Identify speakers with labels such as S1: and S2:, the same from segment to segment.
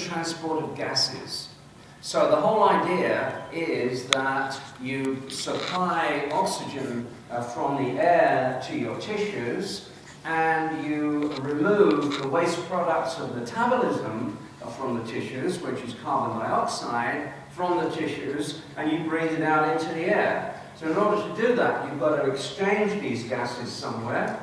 S1: transport of gases. So the whole idea is that you supply oxygen from the air to your tissues, and you remove the waste products of metabolism from the tissues, which is carbon dioxide, from the tissues, and you breathe it out into the air. So in order to do that, you've got to exchange these gases somewhere,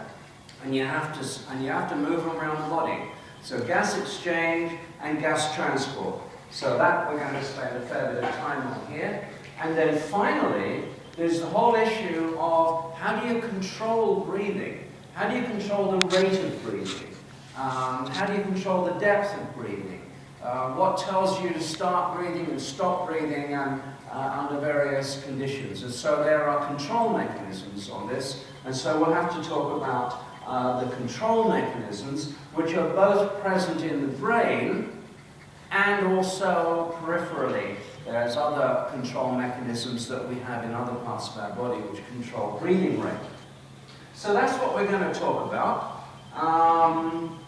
S1: and you have to move them around the body. So gas exchange and gas transport. So that we're going to spend a fair bit of time on here. And then finally, there's the whole issue of how do you control breathing? How do you control the rate of breathing? How do you control the depth of breathing? What tells you to start breathing and stop breathing under various conditions? And so there are control mechanisms on this, and so we'll have to talk about the control mechanisms, which are both present in the brain and also peripherally. There's other control mechanisms that we have in other parts of our body which control breathing rate. So that's what we're going to talk about. I'm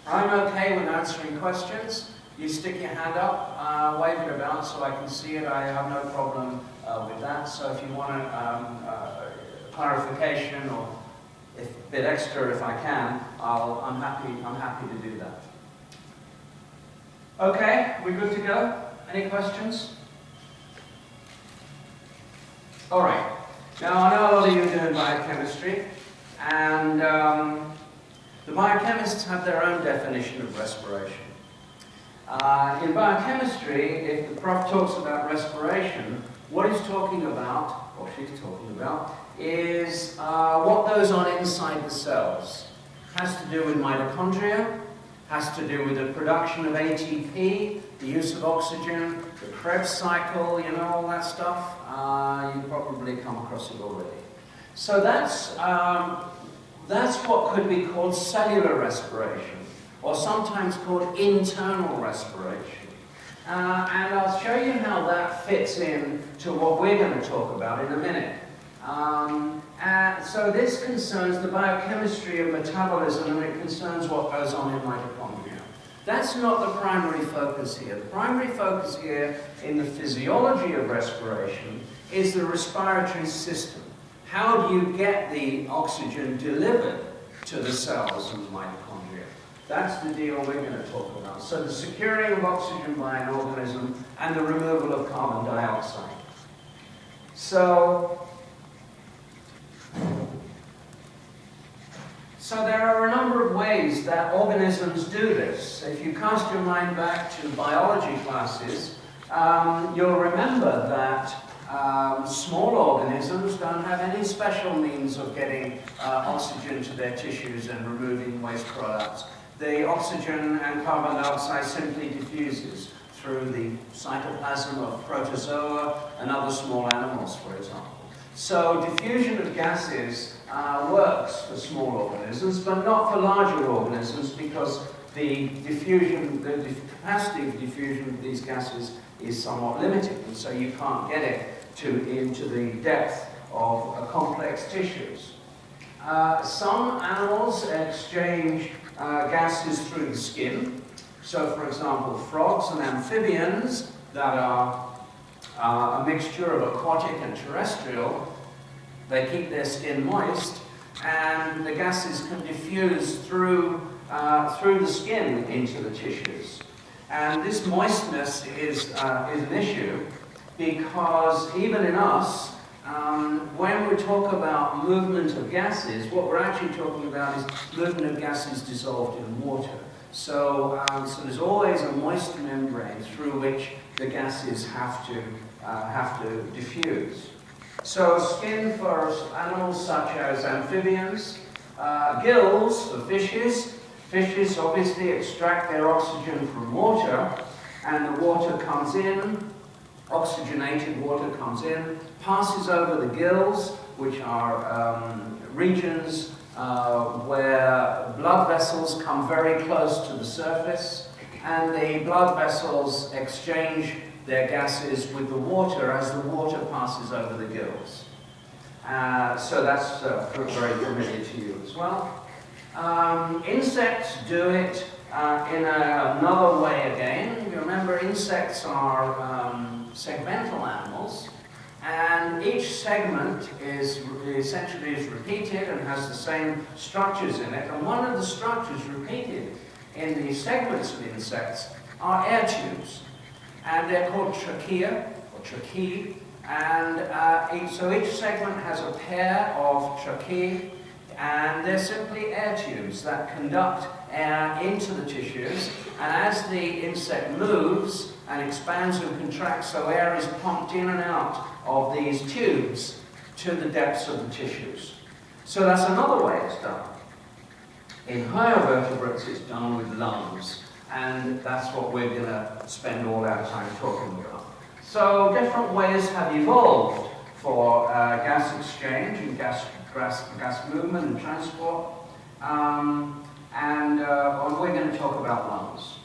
S1: okay with answering questions. You stick your hand up, wave it about so I can see it. I have no problem with that. So if you want clarification or a bit extra if I can, I'm happy to do that. Okay, we good to go? Any questions? All right. Now I know a lot of you are doing biochemistry, and the biochemists have their own definition of respiration. In biochemistry, if the prof talks about respiration, what he's talking about, or she's talking about, is what goes on inside the cells. Has to do with mitochondria, has to do with the production of ATP, the use of oxygen, the Krebs cycle, you know, all that stuff. You've probably come across it already. So that's what could be called cellular respiration, or sometimes called internal respiration. And I'll show you how that fits in to what we're going to talk about in a minute. So this concerns the biochemistry of metabolism, and it concerns what goes on in mitochondria. That's not the primary focus here. The primary focus here in the physiology of respiration is the respiratory system. How do you get the oxygen delivered to the cells and the mitochondria? That's the deal we're going to talk about. So the securing of oxygen by an organism and the removal of carbon dioxide. So there are a number of ways that organisms do this. If you cast your mind back to biology classes, you'll remember that small organisms don't have any special means of getting oxygen to their tissues and removing waste products. The oxygen and carbon dioxide simply diffuses through the cytoplasm of protozoa and other small animals, for example. So diffusion of gases works for small organisms, but not for larger organisms, because the capacity of diffusion of these gases is somewhat limited, and so you can't get it into the depth of complex tissues. Some animals exchange gases through the skin. So, for example, frogs and amphibians that are a mixture of aquatic and terrestrial, they keep their skin moist, and the gases can diffuse through the skin into the tissues. And this moistness is an issue, because even in us, when we talk about movement of gases, what we're actually talking about is movement of gases dissolved in water. So there's always a moist membrane through which the gases have to diffuse. So skin for animals such as amphibians, gills for fishes. Fishes obviously extract their oxygen from water, and the water comes in, oxygenated water comes in, passes over the gills, which are regions where blood vessels come very close to the surface, and the blood vessels exchange their gases with the water as the water passes over the gills. So that's very familiar to you as well. Insects do it in another way again. insects are segmental animals, and each segment is essentially repeated and has the same structures in it. And one of the structures repeated in the segments of insects are air tubes, and they're called trachea or tracheae. And so each segment has a pair of tracheae, and they're simply air tubes that conduct air into the tissues. And as the insect moves and expands and contracts, so air is pumped in and out of these tubes to the depths of the tissues. So that's another way it's done. In higher vertebrates, it's done with lungs, and that's what we're going to spend all our time talking about. So different ways have evolved for gas exchange and gas movement and transport, and we're going to talk about lungs.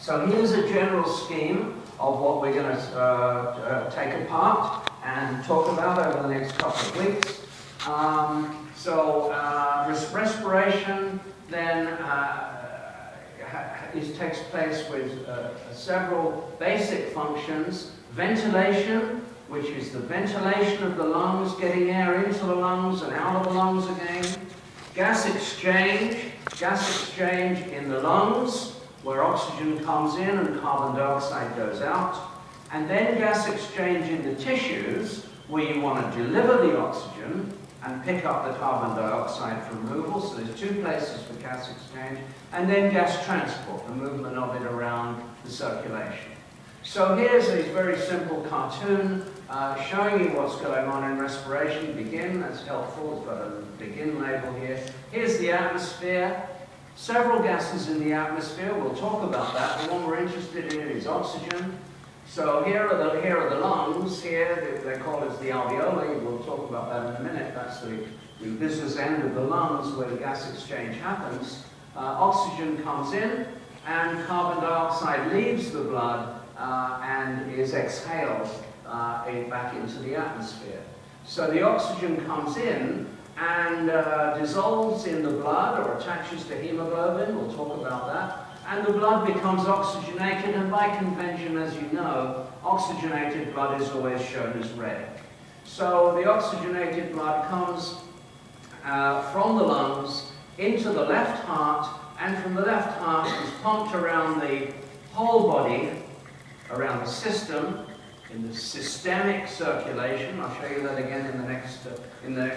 S1: So here's a general scheme of what we're going to take apart and talk about over the next couple of weeks. Respiration then takes place with several basic functions. Ventilation, which is the ventilation of the lungs, getting air into the lungs and out of the lungs again. Gas exchange in the lungs, where oxygen comes in and carbon dioxide goes out. And then gas exchange in the tissues, where you want to deliver the oxygen and pick up the carbon dioxide for removal. So there's two places for gas exchange. And then gas transport, the movement of it around the circulation. So here's a very simple cartoon showing you what's going on in respiration. Begin, that's helpful. It's got a begin label here. Here's the atmosphere. Several gases in the atmosphere. We'll talk about that. The one we're interested in is oxygen. So here are the lungs. Here they call it the alveoli. We'll talk about that in a minute. That's the business end of the lungs where the gas exchange happens. Oxygen comes in, and carbon dioxide leaves the blood and is exhaled back into the atmosphere. So the oxygen comes in and dissolves in the blood or attaches to hemoglobin. We'll talk about that. And the blood becomes oxygenated, and by convention, as you know, oxygenated blood is always shown as red. So the oxygenated blood comes from the lungs into the left heart, and from the left heart is pumped around the whole body, around the system, in the systemic circulation. I'll show you that again in the next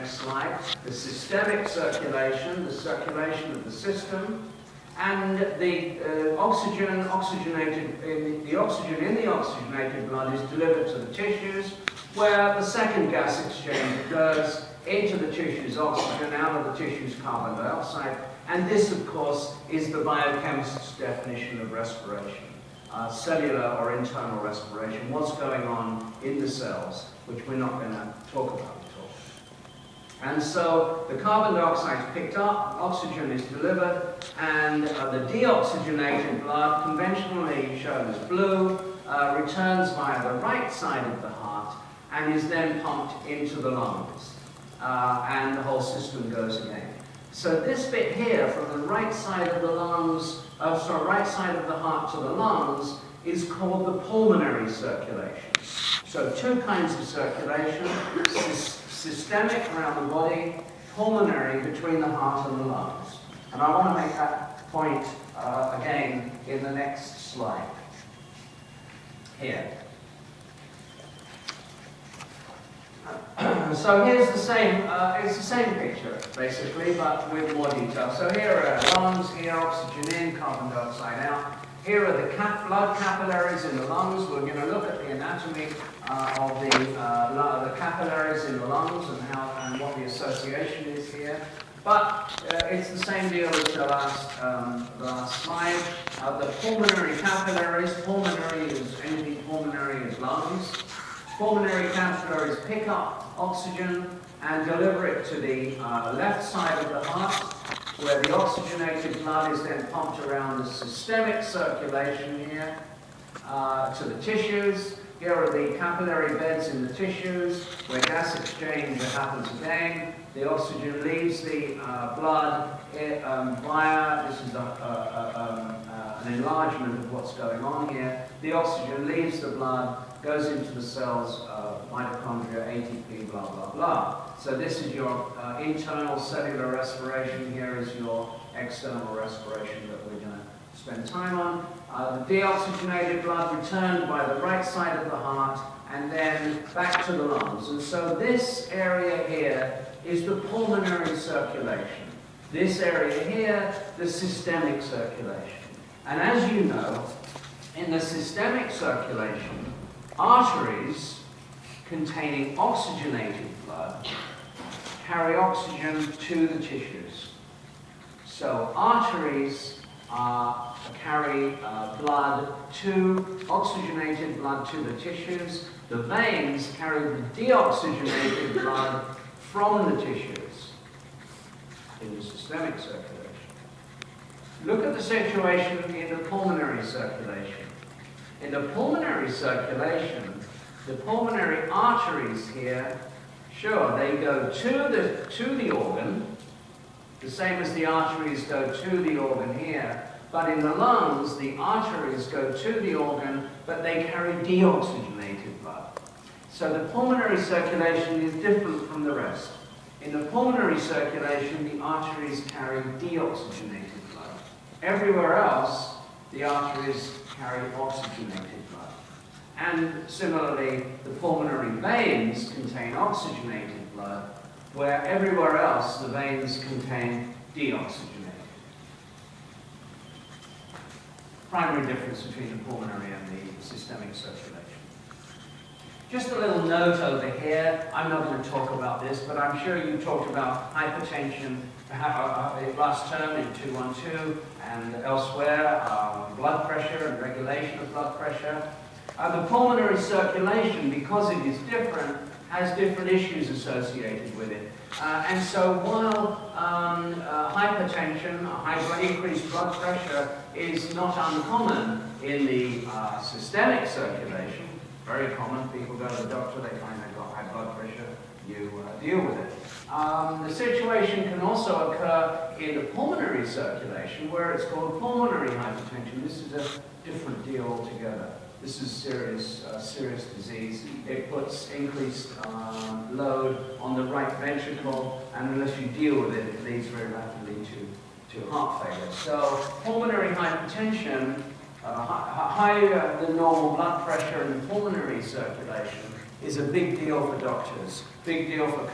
S1: slide. The systemic circulation, the circulation of the system, and the oxygen in the oxygenated blood is delivered to the tissues, where the second gas exchange occurs. Into the tissues oxygen, out of the tissues carbon dioxide, and this, of course, is the biochemist's definition of respiration. Cellular or internal respiration, what's going on in the cells, which we're not going to talk about at all. And so the carbon dioxide is picked up, oxygen is delivered, and the deoxygenated blood, conventionally shown as blue, returns via the right side of the heart and is then pumped into the lungs. And the whole system goes again. So this bit here, from the right side of the lungs, right side of the heart to the lungs, is called the pulmonary circulation. So two kinds of circulation: systemic around the body, pulmonary between the heart and the lungs. And I want to make that point again in the next slide. Here. So here's the same, it's the same picture, basically, but with more detail. So here are lungs, here oxygen in, carbon dioxide out. Here are the blood capillaries in the lungs. We're going to look at the anatomy of the capillaries in the lungs and what the association is here. But it's the same deal as the last slide. The pulmonary capillaries, pulmonary is lungs. Pulmonary capillaries pick up oxygen and deliver it to the left side of the heart, where the oxygenated blood is then pumped around the systemic circulation here to the tissues. Here are the capillary beds in the tissues, where gas exchange happens again. The oxygen leaves the blood via, this is an enlargement of what's going on here. The oxygen leaves the blood, goes into the cells, mitochondria, ATP, blah, blah, blah. So this is your internal cellular respiration. Here is your external respiration that we're going to spend time on. The deoxygenated blood returned by the right side of the heart and then back to the lungs. And so this area here is the pulmonary circulation. This area here, the systemic circulation. And as you know, in the systemic circulation, arteries containing oxygenated blood carry oxygen to the tissues. So arteries carry oxygenated blood to the tissues. The veins carry the deoxygenated blood from the tissues in the systemic circulation. Look at the situation in the pulmonary circulation. In the pulmonary circulation, the pulmonary arteries here, sure, they go to the organ, the same as the arteries go to the organ here, but in the lungs, the arteries go to the organ, but they carry deoxygenated blood. So the pulmonary circulation is different from the rest. In the pulmonary circulation, the arteries carry deoxygenated blood. Everywhere else, the arteries carry oxygenated blood. And similarly, the pulmonary veins contain oxygenated blood, where everywhere else the veins contain deoxygenated. Primary difference between the pulmonary and the systemic circulation. Just a little note over here. I'm not going to talk about this, but I'm sure you talked about hypertension last term in 212 and elsewhere, blood pressure and regulation of blood pressure. The pulmonary circulation, because it is different, has different issues associated with it. And so while hypertension, increased blood pressure, is not uncommon in the systemic circulation, very common, people go to the doctor, they find they've got high blood pressure, you deal with it. The situation can also occur in the pulmonary circulation, where it's called pulmonary hypertension. This is a different deal altogether. This is serious disease. It puts increased load on the right ventricle, and unless you deal with it, it leads very rapidly to heart failure. So pulmonary hypertension, higher than normal blood pressure in the pulmonary circulation is a big deal for doctors, big deal for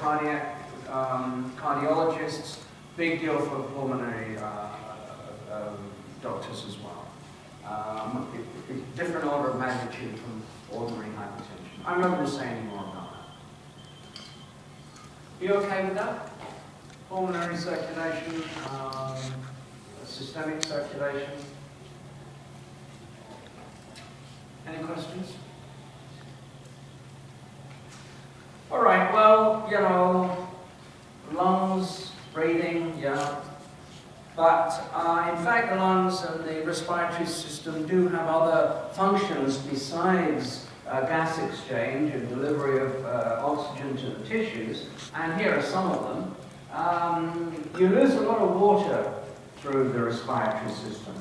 S1: cardiologists, big deal for pulmonary doctors as well. Different order of magnitude from ordinary hypertension. I'm not going to say any more about that. You okay with that? Pulmonary circulation, systemic circulation. Any questions? All right, well, you know, lungs, breathing, yeah. But in fact, the lungs and the respiratory system do have other functions besides gas exchange and delivery of oxygen to the tissues. And here are some of them. You lose a lot of water through the respiratory system.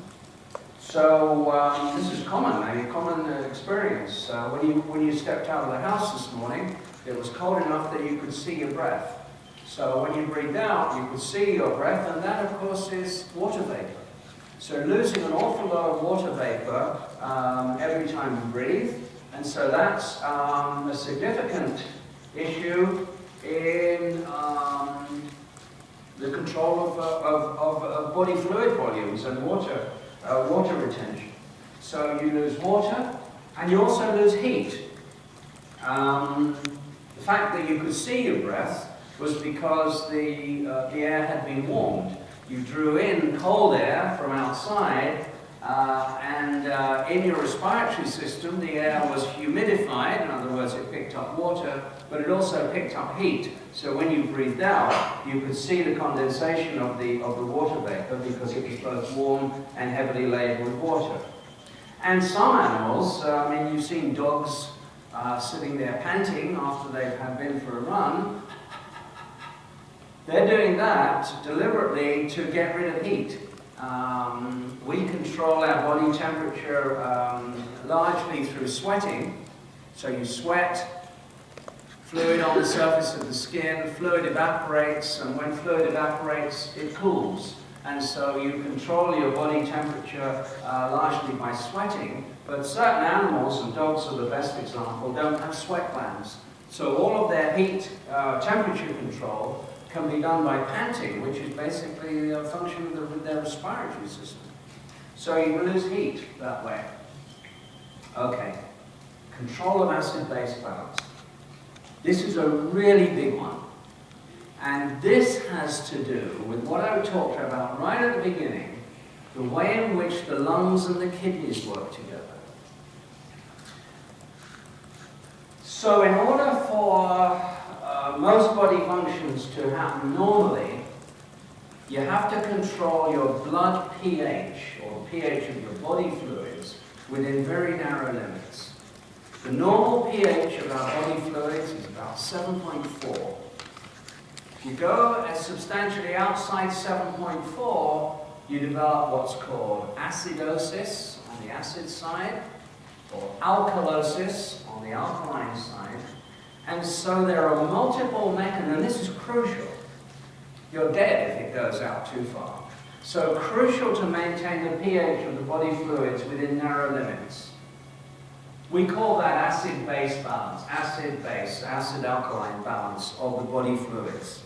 S1: So this is common, a common experience. When you stepped out of the house this morning, it was cold enough that you could see your breath. So when you breathed out, you could see your breath, and that, of course, is water vapor. So losing an awful lot of water vapor every time you breathe, and so that's a significant issue in the control of body fluid volumes and water retention. So you lose water, and you also lose heat. The fact that you could see your breath was because the air had been warmed. You drew in cold air from outside, and in your respiratory system, the air was humidified. In other words, it picked up water, but it also picked up heat. So when you breathed out, you could see the condensation of the water vapor because it was both warm and heavily laden with water. And some animals, you've seen dogs sitting there panting after they have been for a run. They're doing that deliberately to get rid of heat. we control our body temperature largely through sweating. So you sweat, fluid on the surface of the skin, fluid evaporates, and when fluid evaporates, it cools. And so you control your body temperature largely by sweating, but certain animals, and dogs are the best example, don't have sweat glands. So all of their heat temperature control can be done by panting, which is basically a function of their respiratory system. So you lose heat that way. Okay, control of acid-base balance. This is a really big one. And this has to do with what I talked about right at the beginning, the way in which the lungs and the kidneys work together. So in order for most body functions to happen normally, you have to control your blood pH, or the pH of your body fluids, within very narrow limits. The normal pH of our body fluids is about 7.4. If you go substantially outside 7.4, you develop what's called acidosis on the acid side, or alkalosis on the alkaline side. And so there are multiple mechanisms, and this is crucial. You're dead if it goes out too far. So crucial to maintain the pH of the body fluids within narrow limits. We call that acid-base balance, acid-base, acid-alkaline balance of the body fluids.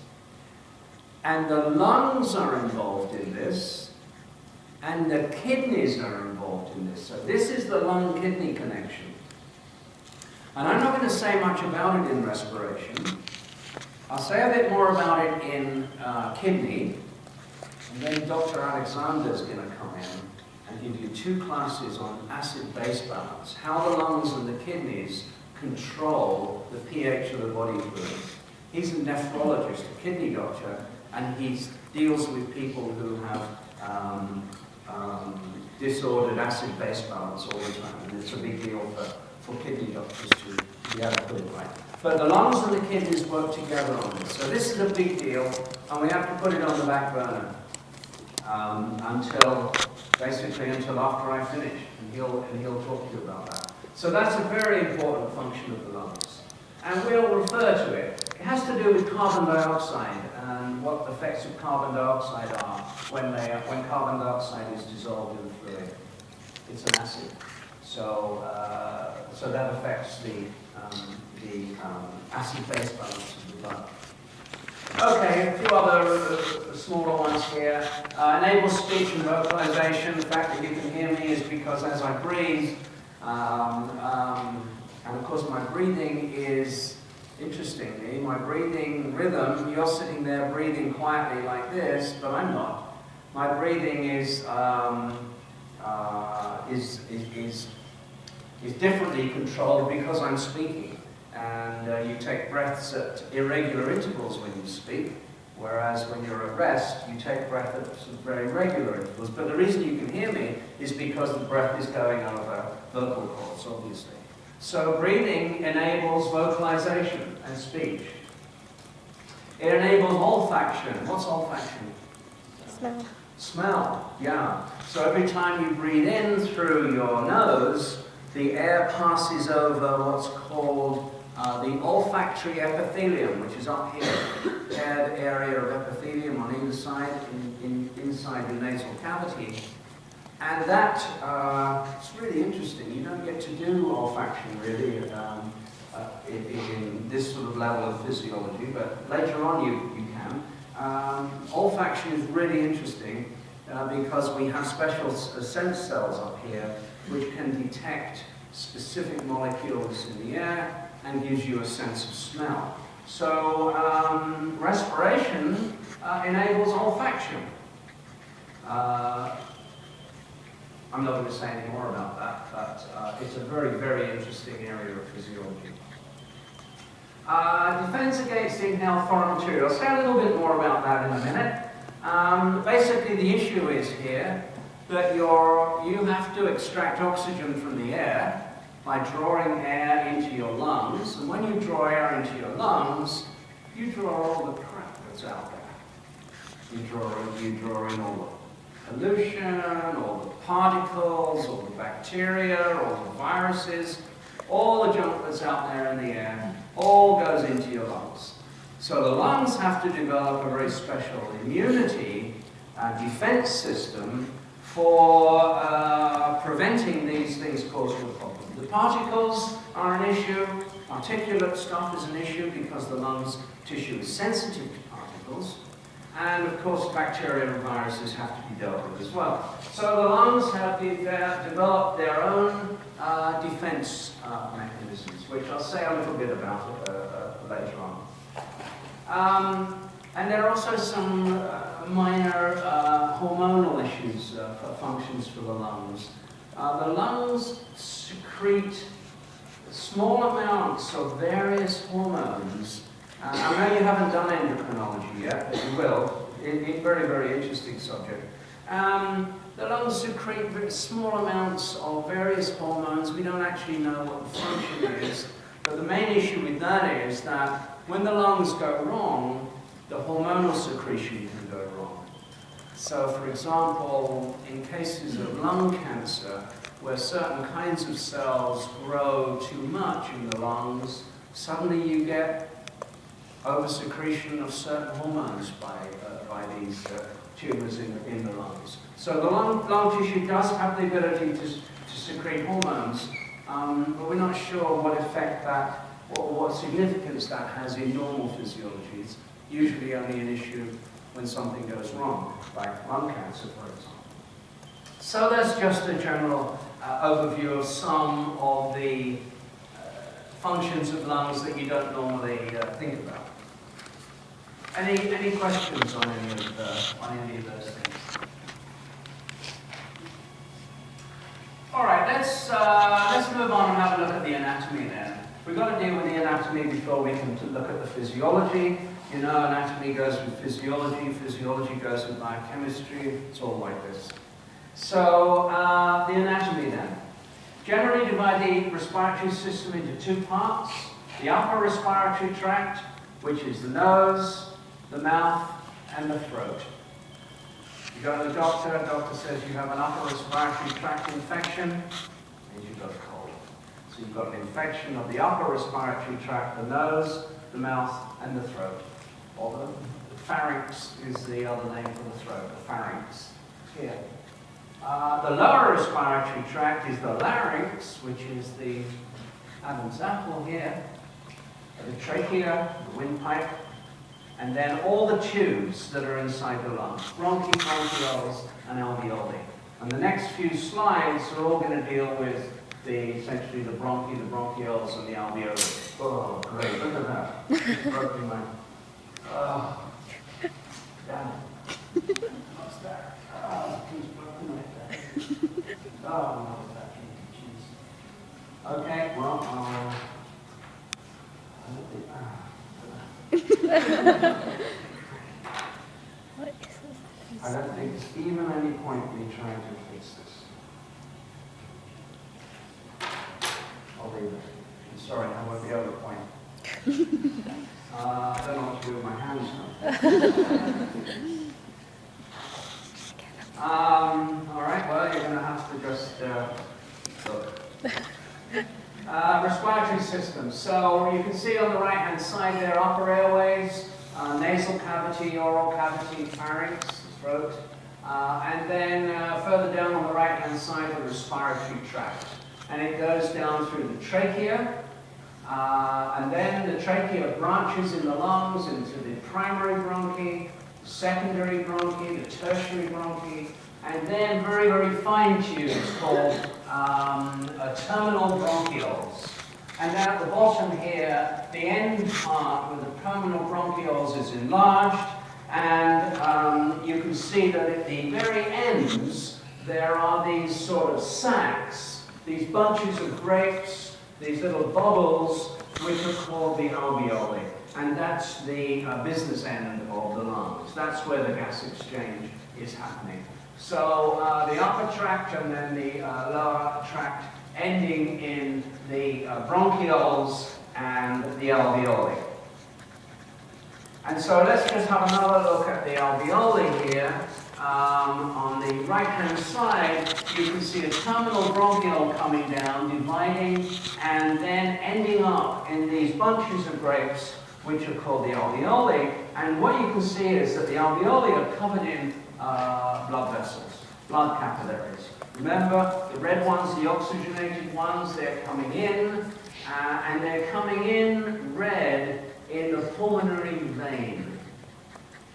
S1: And the lungs are involved in this, and the kidneys are involved in this. So this is the lung-kidney connection. And I'm not going to say much about it in respiration. I'll say a bit more about it in kidney, and then Dr. Alexander is going to come in and give you 2 classes on acid-base balance, how the lungs and the kidneys control the pH of the body fluid. He's a nephrologist, a kidney doctor, and he deals with people who have disordered acid-base balance all the time, and it's a big deal for kidney doctors to be able to put it right. But the lungs and the kidneys work together on this. So this is a big deal, and we have to put it on the back burner until after I finish, and he'll talk to you about that. So that's a very important function of the lungs. And we'll refer to it. It has to do with carbon dioxide and what the effects of carbon dioxide are when carbon dioxide is dissolved in the fluid. It's an acid. So that affects the acid-base balance of the blood. Okay, a few other smaller ones here. Enables speech and vocalization. The fact that you can hear me is because as I breathe, and of course my breathing is, interestingly, my breathing rhythm, you're sitting there breathing quietly like this, but I'm not. My breathing is differently controlled because I'm speaking. And you take breaths at irregular intervals when you speak, whereas when you're at rest, you take breath at very regular intervals. But the reason you can hear me is because the breath is going over vocal cords, obviously. So breathing enables vocalization and speech. It enables olfaction. What's olfaction?
S2: Smell.
S1: Smell, yeah. So every time you breathe in through your nose, the air passes over what's called the olfactory epithelium, which is up here, the area of epithelium on either side, inside the nasal cavity. And that, it's really interesting. You don't get to do olfaction really in this sort of level of physiology, but later on you can. Olfaction is really interesting because we have special sense cells up here which can detect specific molecules in the air and gives you a sense of smell. So respiration enables olfaction. I'm not going to say any more about that, but it's a very, very interesting area of physiology. Defense against inhaled foreign material. I'll say a little bit more about that in a minute. Basically, the issue is here that you have to extract oxygen from the air by drawing air into your lungs. And when you draw air into your lungs, you draw all the crap that's out there. You draw in all pollution, all the particles, all the bacteria, all the viruses, all the junk that's out there in the air, all goes into your lungs. So the lungs have to develop a very special immunity defense system for preventing these things causing a problem. The particles are an issue. Particulate stuff is an issue because the lungs tissue is sensitive to particles. And of course, bacteria and viruses have to be dealt with as well. So the lungs have developed their own defense mechanisms, which I'll say a little bit about later on. And there are also some minor hormonal issues for functions for the lungs. The lungs secrete small amounts of various hormones. I know you haven't done endocrinology yet, but you will. It's a very, very interesting subject. The lungs secrete very small amounts of various hormones. We don't actually know what the function is. But the main issue with that is that when the lungs go wrong, the hormonal secretion can go wrong. So, for example, in cases of lung cancer, where certain kinds of cells grow too much in the lungs, suddenly you get oversecretion of certain hormones by these tumors in the lungs. So the lung tissue does have the ability to secrete hormones, but we're not sure what effect that, or what significance that has in normal physiology. It's usually only an issue when something goes wrong, like lung cancer, for example. So that's just a general overview of some of the functions of lungs that you don't normally think about. Any questions on any of those things? All right, let's move on and have a look at the anatomy then. We've got to deal with the anatomy before we can look at the physiology. You know, anatomy goes with physiology, physiology goes with biochemistry. It's all like this. So, the anatomy then. Generally divide the respiratory system into two parts. The upper respiratory tract, which is the nose, the mouth, and the throat. You go to the doctor says you have an upper respiratory tract infection, and you've got a cold. So you've got an infection of the upper respiratory tract, the nose, the mouth, and the throat. Or the pharynx is the other name for the throat, the pharynx. Here. The lower respiratory tract is the larynx, which is the Adam's apple here, the trachea, the windpipe, and then all the tubes that are inside the lungs, bronchi, bronchioles, and alveoli. And the next few slides are all going to deal with essentially the bronchi, the bronchioles, and the alveoli. Oh, great, look at that. Broken my... Oh, damn it. What's that? Oh, he's broken like that. Oh, no, that jeez. Okay, well, I don't think there's even any point in me trying to fix this. I'll leave it. I'm sorry, I won't be able to point. I don't know what to do with my hands now. All right, well, you're going to have to just look. Respiratory system. So you can see on the right-hand side there, upper airways, nasal cavity, oral cavity, pharynx, throat, and then further down on the right-hand side, the respiratory tract. And it goes down through the trachea, and then the trachea branches in the lungs into the primary bronchi, the secondary bronchi, the tertiary bronchi, and then very, very fine tubes called terminal bronchioles. And then at the bottom here, the end part where the terminal bronchioles is enlarged, and you can see that at the very ends, there are these sort of sacs, these bunches of grapes, these little bubbles, which are called the alveoli. And that's the business end of the lungs. That's where the gas exchange is happening. So the upper tract and then the lower tract ending in the bronchioles and the alveoli. And so let's just have another look at the alveoli here. on the right-hand side, you can see a terminal bronchiole coming down, dividing, and then ending up in these bunches of grapes, which are called the alveoli. And what you can see is that the alveoli are covered in blood vessels, blood capillaries. Remember, the red ones, the oxygenated ones, they're coming in, and they're coming in red in the pulmonary vein.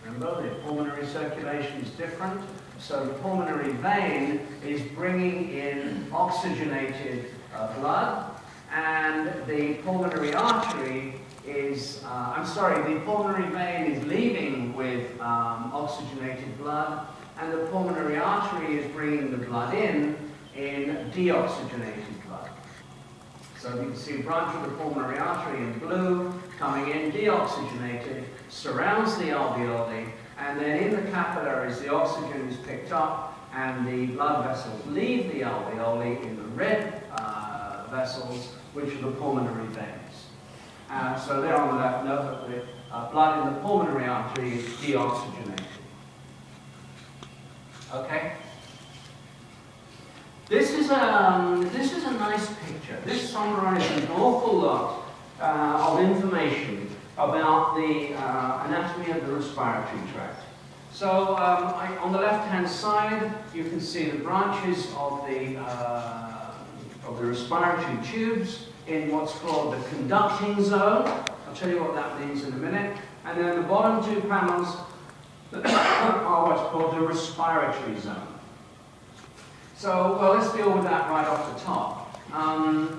S1: Remember, the pulmonary circulation is different, so the pulmonary vein is bringing in oxygenated blood, and the pulmonary artery is, the pulmonary vein is leaving with oxygenated blood, and the pulmonary artery is bringing the blood in deoxygenated blood. So you can see a branch of the pulmonary artery in blue, coming in deoxygenated, surrounds the alveoli, and then in the capillaries the oxygen is picked up and the blood vessels leave the alveoli in the red vessels, which are the pulmonary veins. So there on the left, note that the blood in the pulmonary artery is deoxygenated. Okay? This is a nice picture. This summarizes an awful lot of information about the anatomy of the respiratory tract. So on the left-hand side, you can see the branches of the respiratory tubes in what's called the conducting zone. I'll tell you what that means in a minute. And then the bottom two panels are what's called the respiratory zone. So, well, let's deal with that right off the top.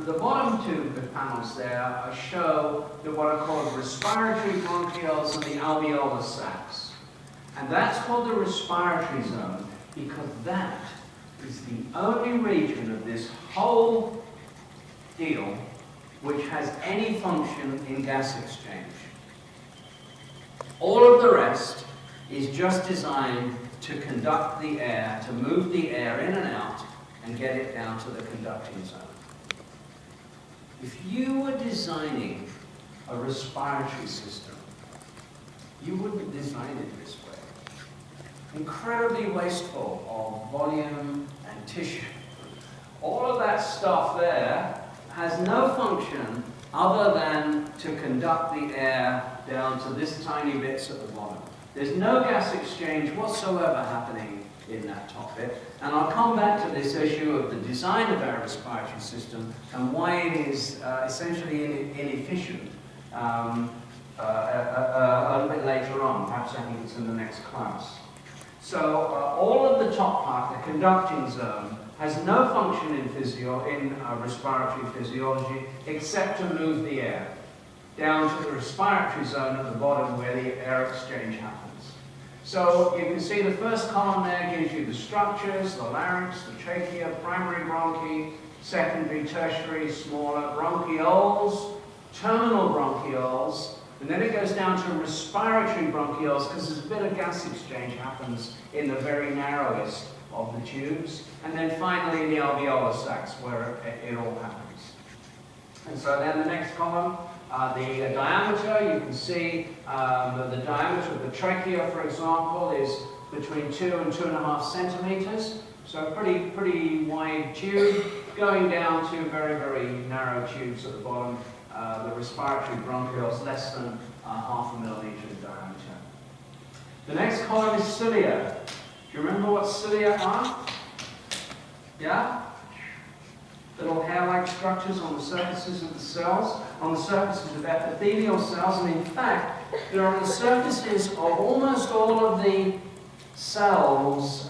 S1: The bottom two panels there show what are called respiratory bronchioles and the alveolar sacs. And that's called the respiratory zone because that is the only region of this whole deal which has any function in gas exchange. All of the rest is just designed to conduct the air, to move the air in and out, and get it down to the conducting zone. If you were designing a respiratory system, you wouldn't design it this way. Incredibly wasteful of volume and tissue. All of that stuff there has no function other than to conduct the air down to this tiny bits at the bottom. There's no gas exchange whatsoever happening in that top bit. And I'll come back to this issue of the design of our respiratory system and why it is essentially inefficient a little bit later on. Perhaps I think it's in the next class. So all of the top part, the conducting zone, has no function in respiratory physiology except to move the air down to the respiratory zone at the bottom where the air exchange happens. So you can see the first column there gives you the structures, the larynx, the trachea, primary bronchi, secondary, tertiary, smaller bronchioles, terminal bronchioles, and then it goes down to respiratory bronchioles because there's a bit of gas exchange happens in the very narrowest of the tubes, and then finally the alveolar sacs where it all happens. And so then the next column, the diameter, you can see the diameter of the trachea, for example, is between 2 and 2.5 centimeters. So pretty wide tube, going down to very, very narrow tubes at the bottom. The respiratory bronchioles less than 0.5 millimeter in diameter. The next column is cilia. Do you remember what cilia are? Yeah? Little hair-like structures on the surfaces of the cells, on the surfaces of epithelial cells, and in fact, they're on the surfaces of almost all of the cells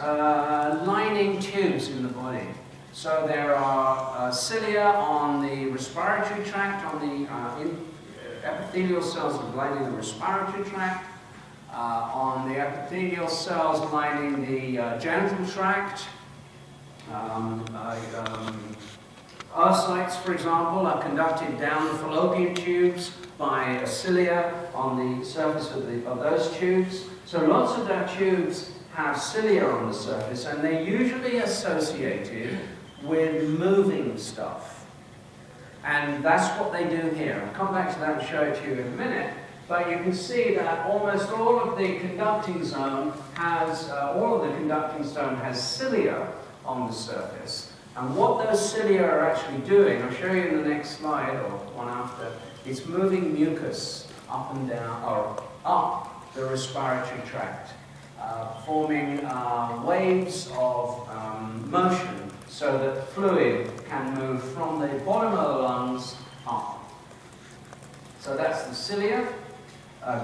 S1: lining tubes in the body. So there are cilia on the respiratory tract, on the epithelial cells lining the respiratory tract, on the epithelial cells lining the genital tract. Oocytes, for example, are conducted down the fallopian tubes by cilia on the surface of those tubes. So lots of their tubes have cilia on the surface, and they're usually associated with moving stuff. And that's what they do here. I'll come back to that and show it to you in a minute. but you can see that almost all of the conducting zone has, cilia on the surface. And what those cilia are actually doing, I'll show you in the next slide, or one after, it's moving mucus up and down, or up the respiratory tract, forming waves of motion so that fluid can move from the bottom of the lungs up. So that's the cilia.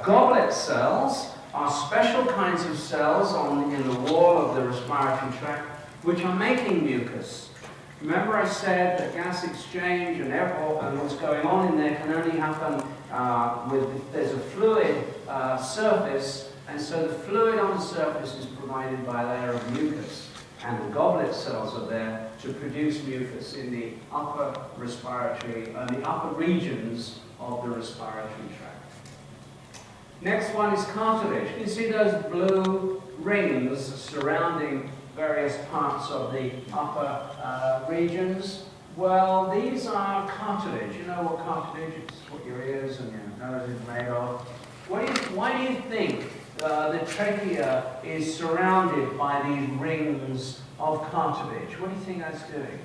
S1: Goblet cells are special kinds of cells in the wall of the respiratory tract which are making mucus. Remember I said that gas exchange and what's going on in there can only happen if there's a fluid surface, and so the fluid on the surface is provided by a layer of mucus, and the goblet cells are there to produce mucus in the upper respiratory, the upper regions of the respiratory tract. Next one is cartilage. You see those blue rings surrounding various parts of the upper regions? Well, these are cartilage. You know what cartilage is? What your ears and your nose is made of. Why do you think the trachea is surrounded by these rings of cartilage? What do you think that's doing?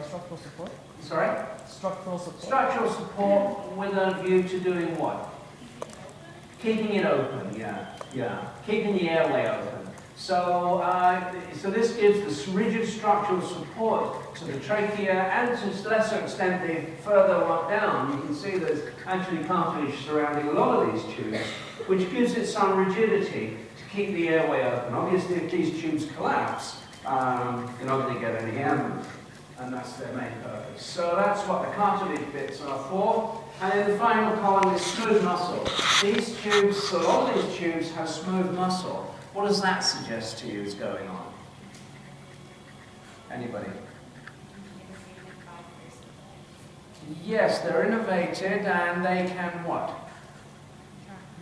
S2: Structural support?
S1: Sorry?
S2: Structural support. Structural
S1: support with a view to doing what? Keeping it open, yeah. Keeping the airway open. So, so this gives this rigid structural support to the trachea, and to a lesser extent the further up down. You can see there's actually cartilage surrounding a lot of these tubes, which gives it some rigidity to keep the airway open. Obviously, if these tubes collapse, you're not going to get any air movement, and that's their main purpose. So that's what the cartilage bits are for. And then the final column is smooth muscle. These tubes, a lot of these tubes have smooth muscle. What does that suggest to you is going on? Anybody? Yes, they're innervated and they can what?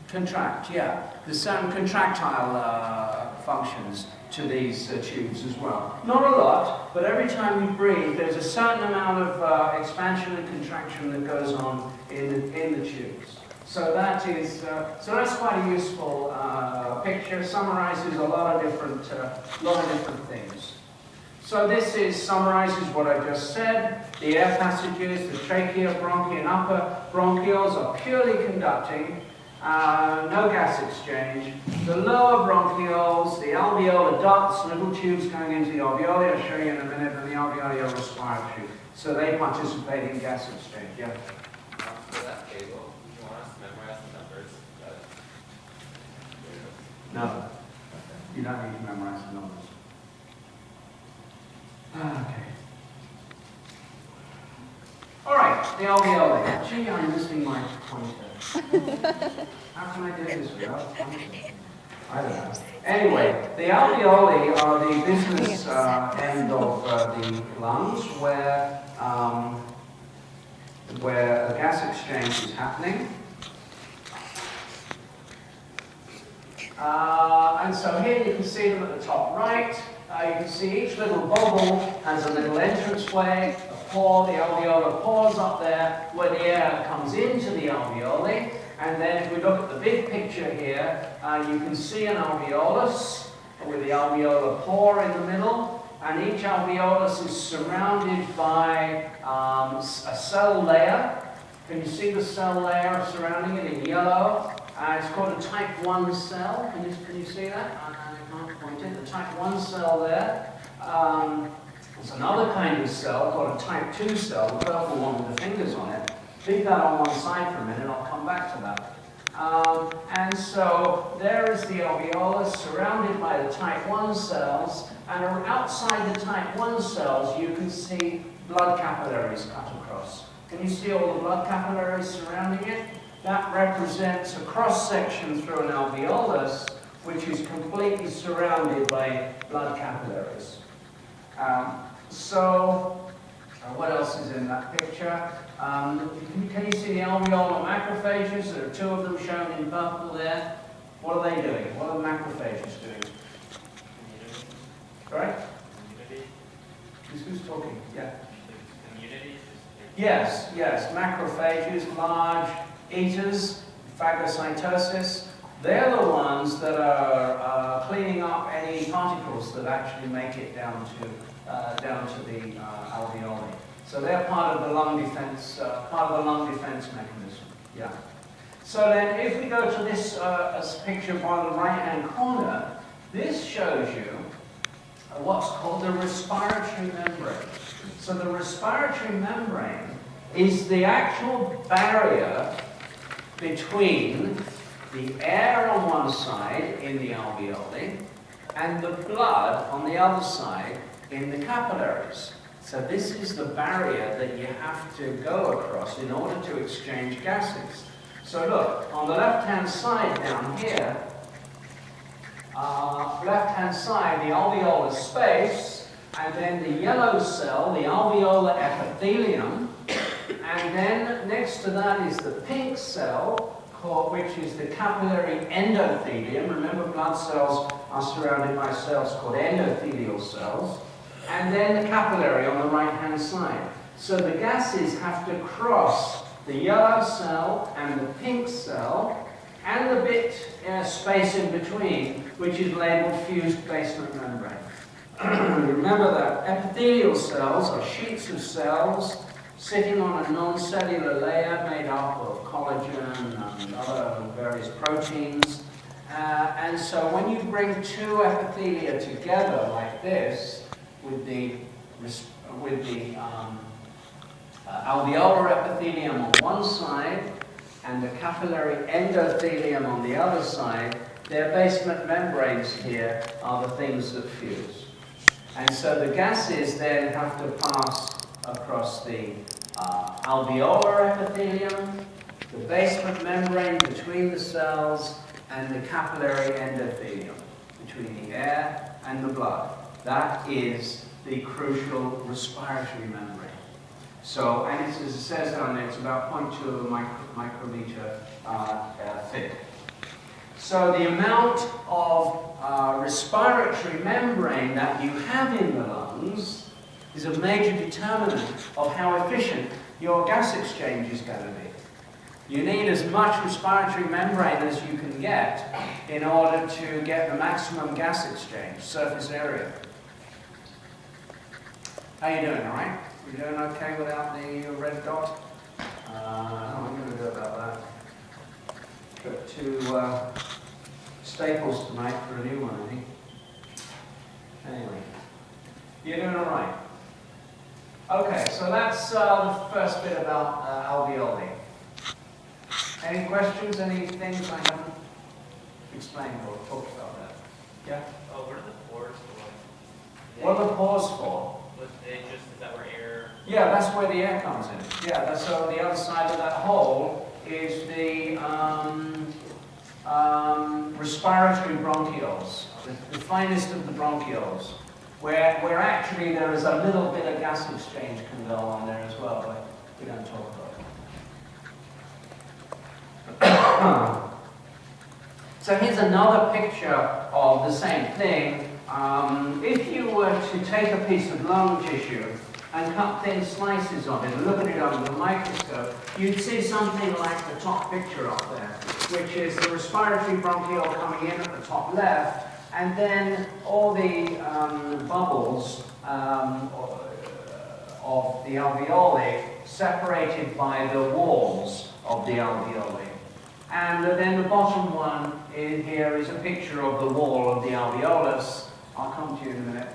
S1: Contract, yeah. There's some contractile functions to these tubes as well. Not a lot, but every time you breathe, there's a certain amount of expansion and contraction that goes on in the tubes. So that's quite a useful picture. Summarizes a lot of different things. So this summarizes what I just said. The air passages, the trachea, bronchi, and upper bronchioles are purely conducting. No gas exchange. The lower bronchioles, the alveolar ducts, little tubes going into the alveoli, I'll show you in a minute, and the alveoli are respiratory. So they participate in gas exchange, yeah?
S3: For that table, you want us to memorize the numbers?
S1: No. You don't need to memorize the numbers. Okay. All right, the alveoli. Gee, I'm missing my pointer. How can I do this without a pointer? I don't know. Anyway, the alveoli are the business end of the lungs where a gas exchange is happening. And so here you can see them at the top right. You can see each little bubble has a little entranceway, a pore, the alveolar pores up there where the air comes into the alveoli. And then if we look at the big picture here, you can see an alveolus with the alveolar pore in the middle. And each alveolus is surrounded by a cell layer. Can you see the cell layer surrounding it in yellow? It's called a type 1 cell. Can you see that? I can't point it. The type 1 cell there. There's another kind of cell called a type 2 cell, the purple one with the fingers on it. Leave that on one side for a minute, I'll come back to that. And so there is the alveolus surrounded by the type 1 cells, and outside the type 1 cells you can see blood capillaries cut across. Can you see all the blood capillaries surrounding it? That represents a cross-section through an alveolus which is completely surrounded by blood capillaries. What else is in that picture? Can you see the alveolar macrophages? There are two of them shown in purple there. What are they doing? What are the macrophages doing?
S3: Immunity.
S1: Right?
S3: Immunity.
S1: Who's talking? Yeah.
S3: Immunity.
S1: Yes, yes. Macrophages, large eaters, phagocytosis, they're the ones that are cleaning up any particles that actually make it down to the alveoli. So they're part of the lung defense, mechanism. Yeah. So then, if we go to this picture bottom right-hand corner, this shows you what's called the respiratory membrane. So the respiratory membrane is the actual barrier between the air on one side in the alveoli and the blood on the other side in the capillaries. So this is the barrier that you have to go across in order to exchange gases. So look, on the left-hand side down here, left-hand side, the alveolar space, and then the yellow cell, the alveolar epithelium, and then next to that is the pink cell, which is the capillary endothelium. Remember, blood cells are surrounded by cells called endothelial cells. And then the capillary on the right-hand side. So the gases have to cross the yellow cell and the pink cell, and the bit space in between, which is labeled fused basement membrane. Remember that epithelial cells are sheets of cells sitting on a non-cellular layer made up of collagen and other various proteins. And so when you bring two epithelia together like this, with the alveolar epithelium on one side and the capillary endothelium on the other side, their basement membranes here are the things that fuse. And so the gases then have to pass across the alveolar epithelium, the basement membrane between the cells, and the capillary endothelium between the air and the blood. That is the crucial respiratory membrane. So, and as it says down there, it's about 0.2 micrometer thick. So the amount of respiratory membrane that you have in the lungs is a major determinant of how efficient your gas exchange is going to be. You need as much respiratory membrane as you can get in order to get the maximum gas exchange, surface area. How you doing, all right? You doing okay without the red dot? What am I going to do about that? Got two staples tonight for a new one, I think. Anyway, you're doing all right. Okay, so that's the first bit about alveoli. Any questions, any things I haven't explained or talked about that? Yeah?
S3: Oh, what are the pores for?
S1: What are the pores for?
S3: Is that where air?
S1: Yeah, that's where the air comes in. Yeah, that's so the other side of that hole is the respiratory bronchioles, the finest of the bronchioles, where actually there is a little bit of gas exchange can go on there as well, but we don't talk about it. So here's another picture of the same thing. If you were to take a piece of lung tissue and cut thin slices of it and look at it under the microscope, you'd see something like the top picture up there, which is the respiratory bronchiole coming in at the top left, and then all the bubbles of the alveoli separated by the walls of the alveoli. And then the bottom one here is a picture of the wall of the alveolus. I'll come to you in a minute.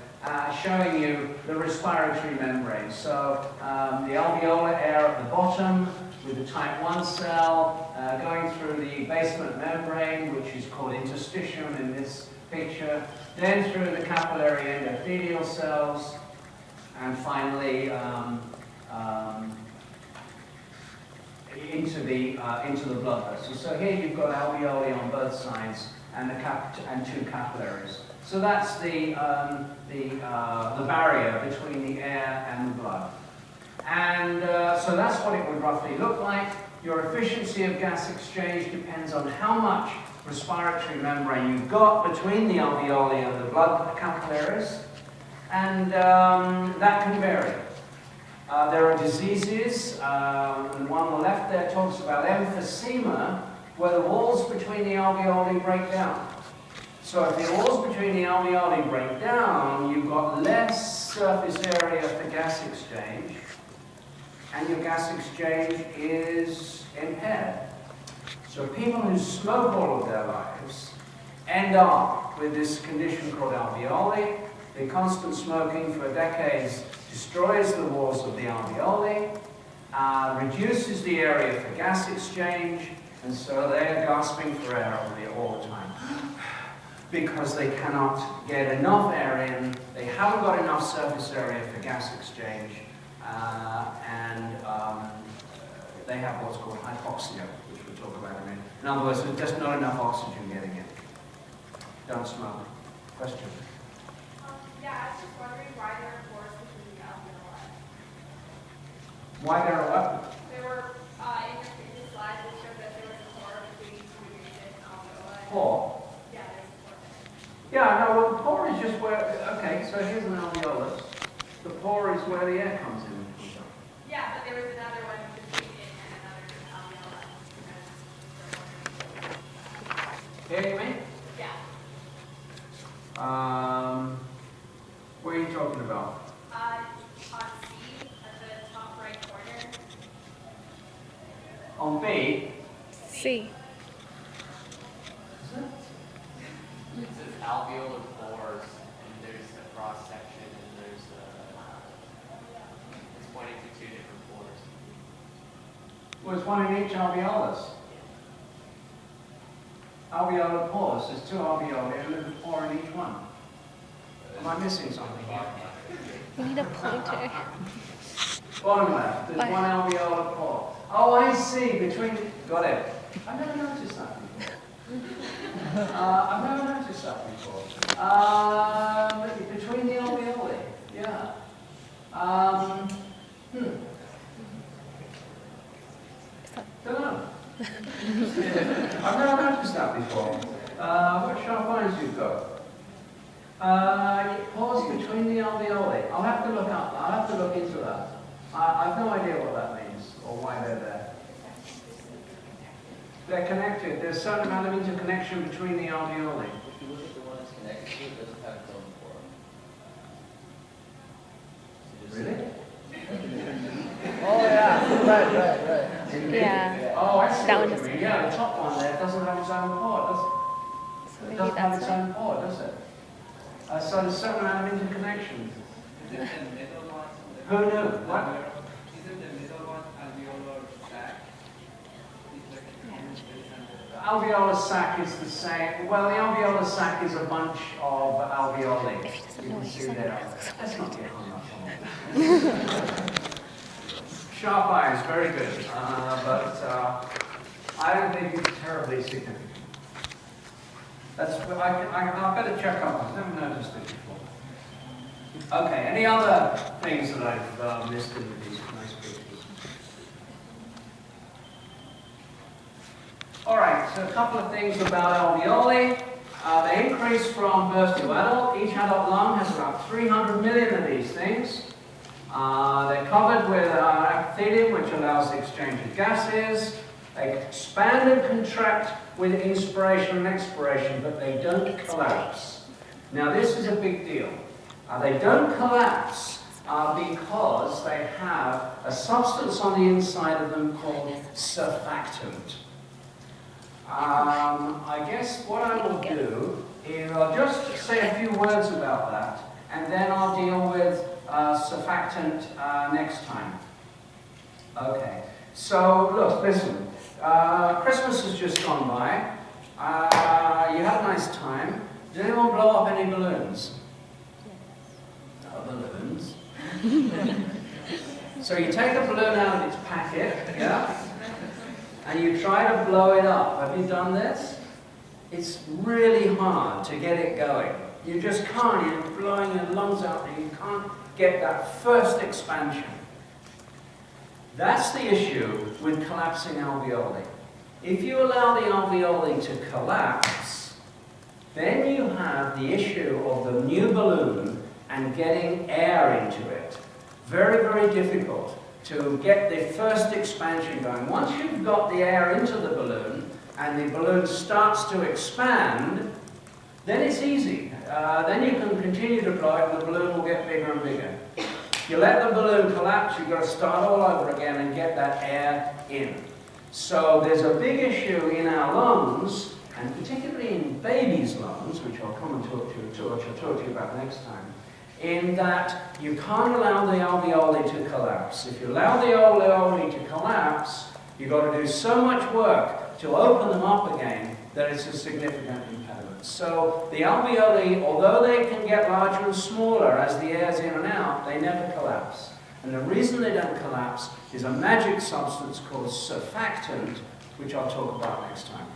S1: Showing you the respiratory membrane. So the alveolar air at the bottom with the type 1 cell going through the basement membrane, which is called interstitium in this picture, then through the capillary endothelial cells, and finally into the blood vessels. So here you've got alveoli on both sides and two capillaries. So that's the barrier between the air and the blood. And so that's what it would roughly look like. Your efficiency of gas exchange depends on how much respiratory membrane you've got between the alveoli and the blood capillaries. And that can vary. There are diseases, and one on the left there talks about emphysema, where the walls between the alveoli break down. So if the walls between the alveoli break down, you've got less surface area for gas exchange, and your gas exchange is impaired. So people who smoke all of their lives end up with this condition called alveoli. The constant smoking for decades destroys the walls of the alveoli, reduces the area for gas exchange, and so they're gasping for air all the time. Because they cannot get enough air in, they haven't got enough surface area for gas exchange, and they have what's called hypoxia, which we'll talk about in a minute. In other words, there's just not enough oxygen getting in. Don't smoke. Question?
S4: Yeah, I was just wondering why there are pores between the alveoli.
S1: Why there are what?
S4: There were, in your previous slide, it showed that there was a pore between two adjacent alveoli.
S1: Pore?
S4: Yeah, there's a pore there.
S1: Yeah, no, well, the pore is just where, okay, so here's an alveolus. The pore is where the air comes in.
S4: Yeah, but there was another one between it and another alveoli.
S1: Hear you mean?
S4: Yeah.
S1: What are you talking about?
S4: On C, at the top right corner.
S1: On B?
S5: C.
S3: It says alveolar pores, and there's a cross section, and there's it's pointing to two different pores.
S1: Well, it's one in each alveolus. Alveolar pores, there's two alveoli and there's a pore in each one. Am I missing something here?
S5: We need a pointer.
S1: Bottom left, there's one alveolar pore. Oh, I see, between, got it. I've never noticed that before. I've never noticed that before. Between the alveoli, yeah. Don't know. I've never noticed that before. What sharp eyes you've got? Pause between the alveoli. I'll have to look up. I'll have to look into that. I have no idea what that means or why they're there. They're connected. There's a certain amount of interconnection between the alveoli.
S3: If you look at the one that's connected to it, doesn't have its own pore.
S1: Really?
S2: Oh yeah, right.
S5: Yeah.
S1: Oh, I see
S5: That
S1: what
S5: one
S1: you
S5: doesn't.
S1: mean. Yeah, the top one there doesn't have its own pore, does it?
S5: So
S1: It
S5: maybe
S1: doesn't have
S5: that's
S1: its
S5: why.
S1: own pore, does it? So there's a certain amount of interconnection.
S6: Is it the middle one?
S1: Who knew? What?
S6: Is it the middle one alveolar sac? It's like
S1: The alveolar sac is the same. Well, the alveolar sac is a bunch of alveoli.
S5: If he doesn't
S1: You
S5: know
S1: can
S5: what
S1: see
S5: he's saying,
S1: there.
S5: that's
S1: Let's not get hung up on it. Sharp eyes, very good. But I don't think it's terribly significant. I better check up. I've never noticed it before. Okay, any other things that I've missed in these nice pictures? All right, so a couple of things about alveoli. They increase from birth to adult. Each adult lung has about 300 million of these things. They're covered with epithelium, which allows the exchange of gases. They expand and contract with inspiration and expiration, but they don't collapse. Now, this is a big deal. They don't collapse because they have a substance on the inside of them called surfactant. I guess what I will do is I'll just say a few words about that, and then I'll deal with surfactant next time. Okay, so look, listen. Christmas has just gone by. You had a nice time. Did anyone blow up any balloons? No balloons. So you take a balloon out of its packet, yeah? And you try to blow it up. Have you done this? It's really hard to get it going. You just can't. You're blowing your lungs out and you can't get that first expansion. That's the issue with collapsing alveoli. If you allow the alveoli to collapse, then you have the issue of the new balloon and getting air into it. Very, very difficult to get the first expansion going. Once you've got the air into the balloon and the balloon starts to expand, then it's easy. Then you can continue to blow it and the balloon will get bigger and bigger. If you let the balloon collapse, you've got to start all over again and get that air in. So there's a big issue in our lungs, and particularly in babies' lungs, which I'll come and talk to you about next time, in that you can't allow the alveoli to collapse. If you allow the alveoli to collapse, you've got to do so much work to open them up again that it's a significant impediment. So the alveoli, although they can get larger and smaller as the air's in and out, they never collapse. And the reason they don't collapse is a magic substance called surfactant, which I'll talk about next time.